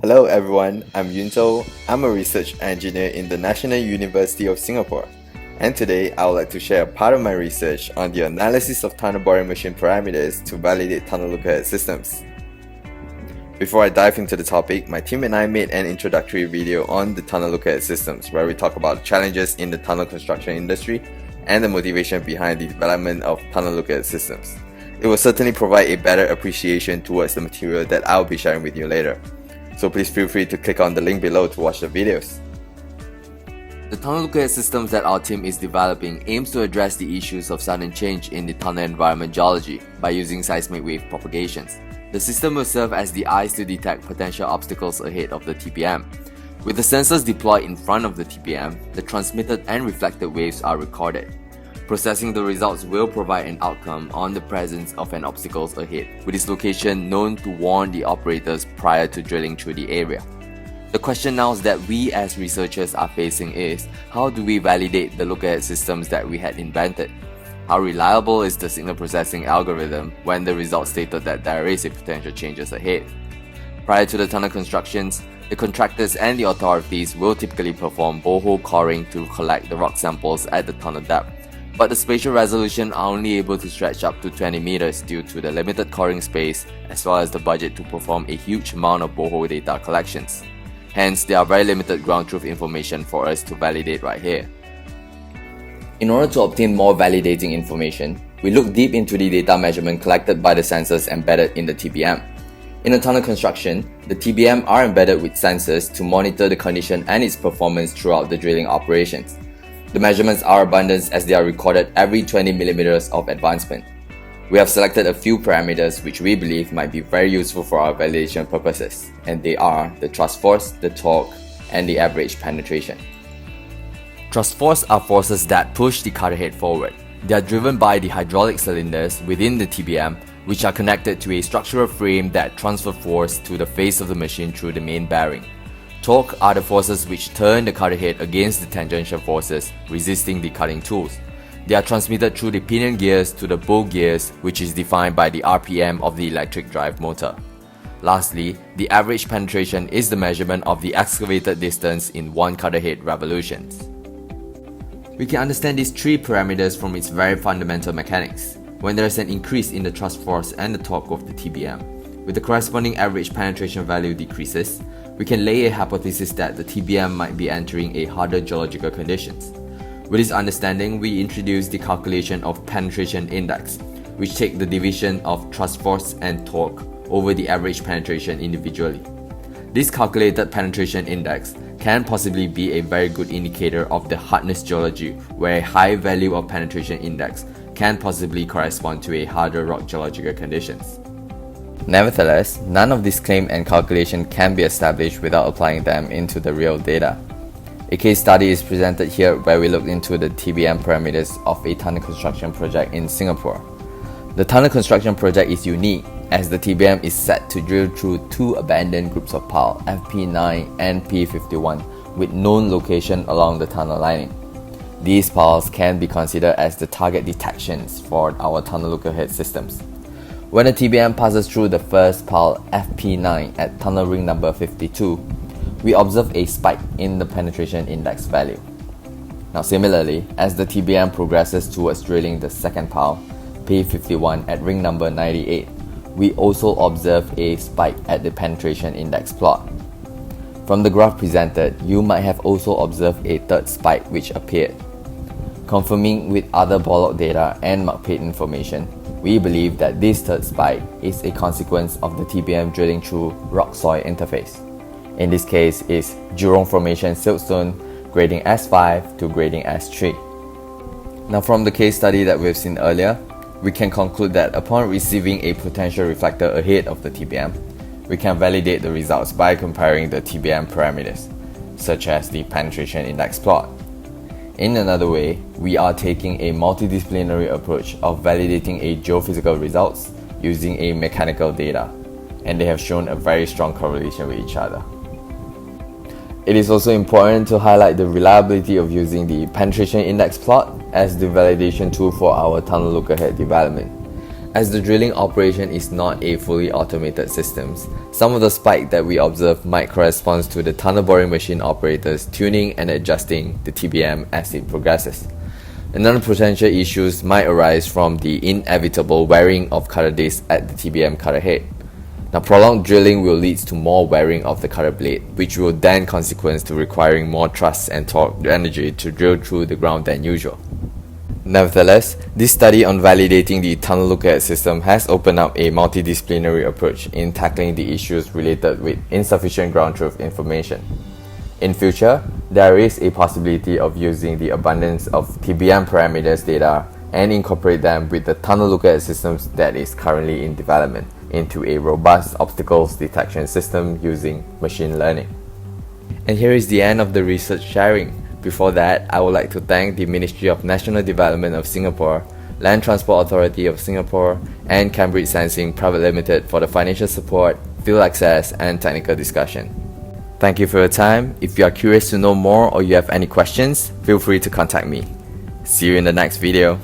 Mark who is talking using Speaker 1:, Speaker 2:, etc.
Speaker 1: Hello everyone, I'm Yunto. I'm a research engineer in the National University of Singapore. And today I would like to share a part of my research on the analysis of tunnel boring machine parameters to validate tunnel looker systems. Before I dive into the topic, my team and I made an introductory video on the tunnel looker systems where we talk about challenges in the tunnel construction industry and the motivation behind the development of tunnel looker systems. It will certainly provide a better appreciation towards the material that I'll be sharing with you later. So please feel free to click on the link below to watch the videos. The tunnel looker systems that our team is developing aims to address the issues of sudden change in the tunnel environment geology by using seismic wave propagations. The system will serve as the eyes to detect potential obstacles ahead of the TPM. With the sensors deployed in front of the TPM, the transmitted and reflected waves are recorded. Processing the results will provide an outcome on the presence of an obstacle ahead, with its location known to warn the operators prior to drilling through the area. The question now that we as researchers are facing is, how do we validate the looker systems that we had invented? How reliable is the signal processing algorithm when the results stated that there is a potential changes ahead? Prior to the tunnel constructions, the contractors and the authorities will typically perform borehole coring to collect the rock samples at the tunnel depth. But the spatial resolution are only able to stretch up to 20 meters due to the limited coring space as well as the budget to perform a huge amount of borehole data collections. Hence, there are very limited ground truth information for us to validate right here. In order to obtain more validating information, we look deep into the data measurement collected by the sensors embedded in the TBM. In a tunnel construction, the TBM are embedded with sensors to monitor the condition and its performance throughout the drilling operations. The measurements are abundant as they are recorded every 20 millimeters of advancement. We have selected a few parameters which we believe might be very useful for our validation purposes, and they are the thrust force, the torque, and the average penetration. Thrust force are forces that push the cutter head forward. They are driven by the hydraulic cylinders within the TBM, which are connected to a structural frame that transfer force to the face of the machine through the main bearing. Torque are the forces which turn the cutter head against the tangential forces resisting the cutting tools. They are transmitted through the pinion gears to the bow gears, which is defined by the RPM of the electric drive motor. Lastly, the average penetration is the measurement of the excavated distance in one cutter head revolutions. We can understand these three parameters from its very fundamental mechanics. When there is an increase in the thrust force and the torque of the TBM, with the corresponding average penetration value decreases, we can lay a hypothesis that the TBM might be entering a harder geological conditions. With this understanding, we introduce the calculation of penetration index, which take the division of thrust force and torque over the average penetration individually. This calculated penetration index can possibly be a very good indicator of the hardness geology, where a high value of penetration index can possibly correspond to a harder rock geological conditions. Nevertheless, none of this claim and calculation can be established without applying them into the real data. A case study is presented here where we look into the TBM parameters of a tunnel construction project in Singapore. The tunnel construction project is unique as the TBM is set to drill through two abandoned groups of pile, FP9 and P51, with known location along the tunnel lining. These piles can be considered as the target detections for our tunnel looker head systems. When a TBM passes through the first pile FP9 at tunnel ring number 52, we observe a spike in the penetration index value. Now similarly, as the TBM progresses towards drilling the second pile, P51 at ring number 98, we also observe a spike at the penetration index plot. From the graph presented, you might have also observed a third spike which appeared. Confirming with other bollock data and MUCPATE information, we believe that this third spike is a consequence of the TBM drilling through rock-soil interface. In this case, is Jurong Formation siltstone grading S5 to grading S3. Now from the case study that we've seen earlier, we can conclude that upon receiving a potential reflector ahead of the TBM, we can validate the results by comparing the TBM parameters, such as the penetration index plot. In another way, we are taking a multidisciplinary approach of validating a geophysical results using a mechanical data, and they have shown a very strong correlation with each other. It is also important to highlight the reliability of using the penetration index plot as the validation tool for our tunnel looker head development. As the drilling operation is not a fully automated system, some of the spike that we observe might correspond to the tunnel boring machine operators tuning and adjusting the TBM as it progresses. Another potential issues might arise from the inevitable wearing of cutter discs at the TBM cutter head. Now, prolonged drilling will lead to more wearing of the cutter blade, which will then consequence to requiring more thrust and torque energy to drill through the ground than usual. Nevertheless, this study on validating the tunnel lookout system has opened up a multidisciplinary approach in tackling the issues related with insufficient ground truth information. In future, there is a possibility of using the abundance of TBM parameters data and incorporate them with the tunnel lookout systems that is currently in development into a robust obstacles detection system using machine learning. And here is the end of the research sharing. Before that, I would like to thank the Ministry of National Development of Singapore, Land Transport Authority of Singapore, and Cambridge Sensing Private Limited for the financial support, field access, and technical discussion. Thank you for your time. If you are curious to know more or you have any questions, feel free to contact me. See you in the next video.